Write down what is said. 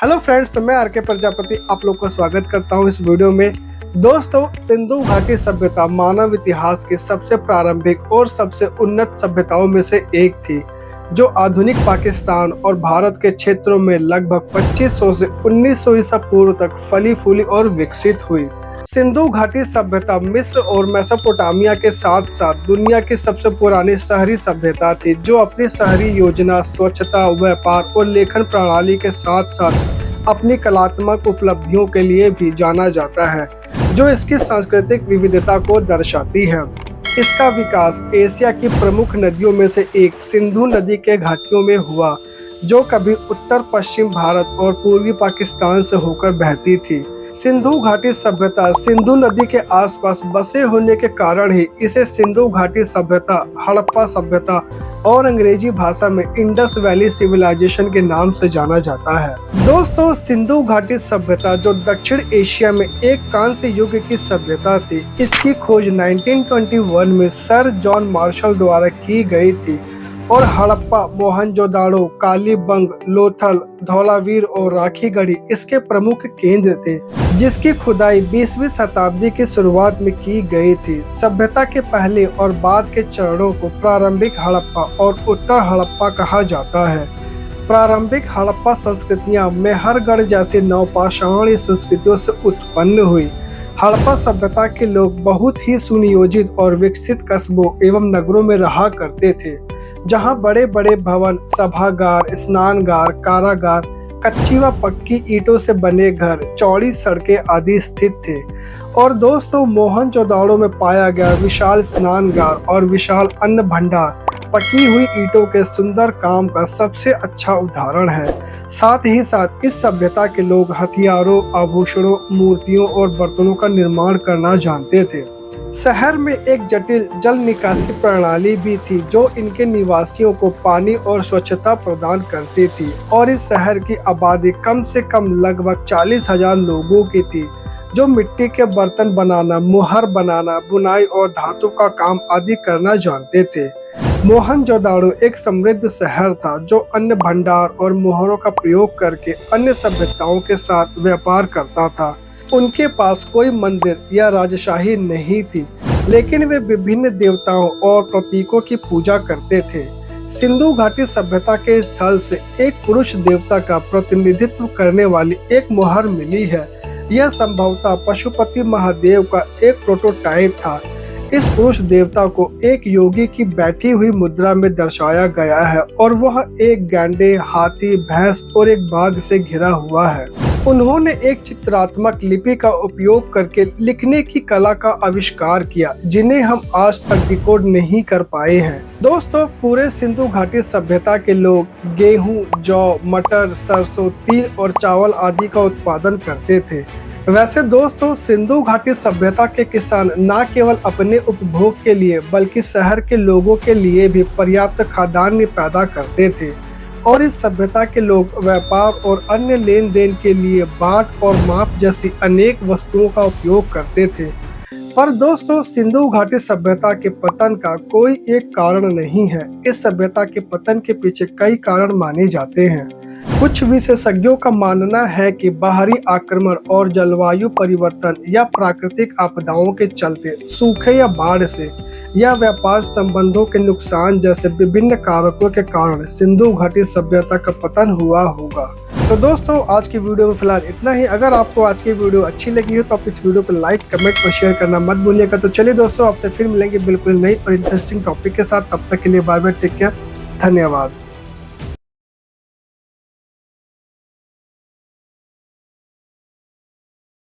Hello friends, तो मैं R K. Prajapati आप लोग का स्वागत करता हूं इस वीडियो में। दोस्तों, सिंधु घाटी सभ्यता मानव इतिहास की सबसे प्रारंभिक और सबसे उन्नत सभ्यताओं में से एक थी, जो आधुनिक पाकिस्तान और भारत के क्षेत्रों में लगभग 2500 से 1900 ईसा पूर्व तक फली फूली और विकसित हुई। सिंधु घाटी सभ्यता मिस्र और मेसोपोटामिया के साथ साथ दुनिया की सबसे पुरानी शहरी सभ्यता थी, जो अपनी शहरी योजना, स्वच्छता, व्यापार और लेखन प्रणाली के साथ साथ अपनी कलात्मक उपलब्धियों के लिए भी जाना जाता है, जो इसकी सांस्कृतिक विविधता को दर्शाती है। इसका विकास एशिया की प्रमुख नदियों में से एक सिंधु नदी के घाटियों में हुआ, जो कभी उत्तर पश्चिम भारत और पूर्वी पाकिस्तान से होकर बहती थी। सिंधु घाटी सभ्यता सिंधु नदी के आसपास बसे होने के कारण ही इसे सिंधु घाटी सभ्यता, हड़प्पा सभ्यता और अंग्रेजी भाषा में इंडस वैली सिविलाइजेशन के नाम से जाना जाता है। दोस्तों, सिंधु घाटी सभ्यता जो दक्षिण एशिया में एक कांस्य युग की सभ्यता थी, इसकी खोज 1921 में सर जॉन मार्शल द्वारा की गई थी और हड़प्पा, मोहनजोदाड़ो, कालीबंग, लोथल, धौलावीर और राखीगढ़ी इसके प्रमुख केंद्र थे, जिसकी खुदाई 20वीं शताब्दी की शुरुआत में की गई थी। सभ्यता के पहले और बाद के चरणों को प्रारंभिक हड़प्पा और उत्तर हड़प्पा कहा जाता है। प्रारंभिक हड़प्पा संस्कृतियां मेहरगढ़ जैसी नवपाषाणी संस्कृतियों से उत्पन्न हुई। हड़प्पा सभ्यता के लोग बहुत ही सुनियोजित और विकसित कस्बों एवं नगरों में रहा करते थे, जहां बड़े बड़े भवन, सभागार, स्नानगार, कारागार, कच्ची व पक्की ईंटों से बने घर, चौड़ी सड़कें आदि स्थित थे। और दोस्तों, मोहनजोदाड़ो में पाया गया विशाल स्नानगार और विशाल अन्न भंडार पकी हुई ईंटों के सुंदर काम का सबसे अच्छा उदाहरण है। साथ ही साथ इस सभ्यता के लोग हथियारों, आभूषणों, मूर्तियों और बर्तनों का निर्माण करना जानते थे। शहर में एक जटिल जल निकासी प्रणाली भी थी, जो इनके निवासियों को पानी और स्वच्छता प्रदान करती थी। और इस शहर की आबादी कम से कम लगभग 40,000 लोगों की थी, जो मिट्टी के बर्तन बनाना, मुहर बनाना, बुनाई और धातु का काम आदि करना जानते थे। मोहनजोदाड़ो एक समृद्ध शहर था, जो अन्न भंडार और मुहरों का प्रयोग करके अन्य सभ्यताओं के साथ व्यापार करता था। उनके पास कोई मंदिर या राजशाही नहीं थी, लेकिन वे विभिन्न देवताओं और प्रतीकों की पूजा करते थे। सिंधु घाटी सभ्यता के स्थल से एक पुरुष देवता का प्रतिनिधित्व करने वाली एक मुहर मिली है। यह संभवतः पशुपति महादेव का एक प्रोटोटाइप था। इस पुरुष देवता को एक योगी की बैठी हुई मुद्रा में दर्शाया गया है और वह एक गैंडे, हाथी, भैंस और एक बाघ से घिरा हुआ है। उन्होंने एक चित्रात्मक लिपि का उपयोग करके लिखने की कला का आविष्कार किया, जिन्हें हम आज तक डिकोड नहीं कर पाए हैं। दोस्तों, पूरे सिंधु घाटी सभ्यता के लोग गेहूं, जौ, मटर, सरसों, तिल और चावल आदि का उत्पादन करते थे। वैसे दोस्तों, सिंधु घाटी सभ्यता के किसान न केवल अपने उपभोग के लिए बल्कि शहर के लोगों के लिए भी पर्याप्त खाद्यान्न पैदा करते थे। और इस सभ्यता के लोग व्यापार और अन्य लेन देन के लिए बाट और माप जैसी अनेक वस्तुओं का उपयोग करते थे। पर दोस्तों, सिंधु घाटी सभ्यता के पतन का कोई एक कारण नहीं है। इस सभ्यता के पतन के पीछे कई कारण माने जाते हैं। कुछ विशेषज्ञों का मानना है कि बाहरी आक्रमण और जलवायु परिवर्तन या प्राकृतिक आपदाओं के चलते, सूखे या बाढ़ से, या व्यापार संबंधों के नुकसान जैसे विभिन्न कारकों के कारण सिंधु घाटी सभ्यता का पतन हुआ होगा। तो दोस्तों, आज की वीडियो में फिलहाल इतना ही। अगर आपको आज की वीडियो अच्छी लगी हो तो आप इस वीडियो को लाइक, कमेंट और शेयर करना मत भूलिएगा। तो चलिए दोस्तों, आपसे फिर मिलेंगे बिल्कुल नई और इंटरेस्टिंग टॉपिक के साथ। तब तक के लिए बाय बाय, टेक केयर, धन्यवाद।